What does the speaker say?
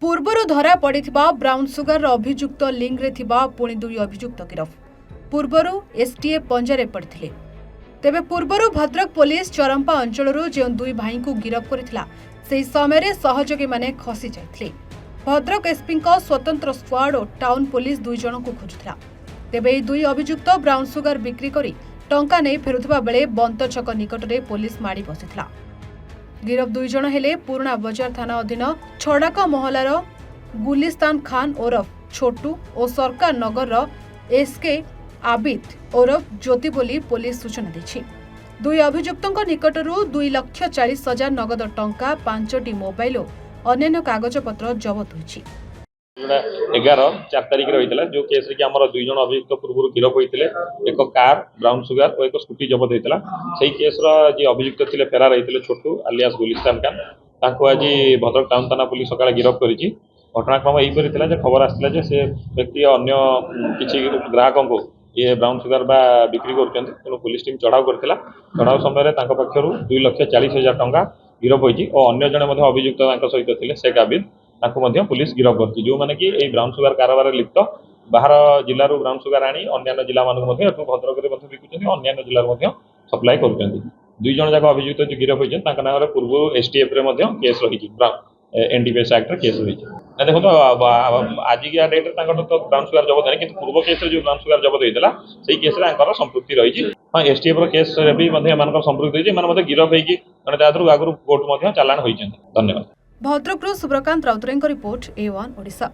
पूर्वर धरा पड़ा brown sugar अभियुक्त लिंक रे थिबा पुणी दुई अभियुक्त गिरफ। पूर्वर एसटीएफ पंजारे पड़ते तेबे पूर्वर भद्रक पुलिस चरंपा अंचल जो दुई भाई को गिरफ करथिला सेही समय सहयोगी माने खसी जाइथिले। भद्रक एसपी स्वतंत्र स्क्वाड और टाउन पुलिस दुई जन को खोजुथिला। तेबे एही दुई अभियुक्त ब्राउन सुगर बिक्री करी टंका नहीं फेरुथिबा बेले बंत छक निकटरे पुलिस माड़ी बसिथिला। गिरफ दुई जन हेले पुराना बजार थाना अधीन छड़ाक महलार गुलिस्तान खान ओरफ छोटू और सरकार नगर एसके आबिद ओरफ ज्योति बोली पुलिस सूचना दी। दुई अभियुक्तों निकटरू 2,40,000 नगद टंका 5टी मोबाइल और अन्य कागजपत्र जबत होइछि। 11/4 तारिख रही जो केस कि आम दुई जन अभियुक्त पूर्व गिरफ होते एक कार ब्राउन सुगर और एक स्कूटी जबत होता से केस जी अभियुक्त थे फेरार होते छोटू आलियास गुलिस्तान खान आज भद्रक टाउन थाना पुलिस सकाଳେ गिरफ कर घटनाक्रम यहीपरी खबर आसाला से व्यक्ति अन्य किसी ग्राहकों को ये ब्राउन सुगर बा बिक्री कर पुलिस टीम चढ़ाऊ करथिला। चढ़ाऊ समय पक्षर 2,40,000 टंका गिरफ होती और अन्य जड़े अभियुक्त सहित थे शेख आबिद पुलिस गिरफ कर जो मैंने कि ब्राउन सुगर कारोबार लिप्त बाहर जिलूर ब्राउन सुगर आनी अन्य जिला भद्रक बिकुं अन्य जिले सप्लाई कर दुई जन जाक अभियुक्त जो गिरफ होती नाम पूर्व एसटीएफ केस रही एनडीपीएस एक्ट केस रही देखो तो आजिका डेट्रे तो ब्राउन सुगर जबत नहीं कि पूर्व केस जो ब्राउन सुगर जबत होता से केस संपृक्ति रही। हाँ एसटीएफ केस भी संपृक्ति होती गिरफ होगी आगुरी कोर्ट चालाण होती। धन्यवाद। Bhadrak Subhrakant Routray report A1 Odisha.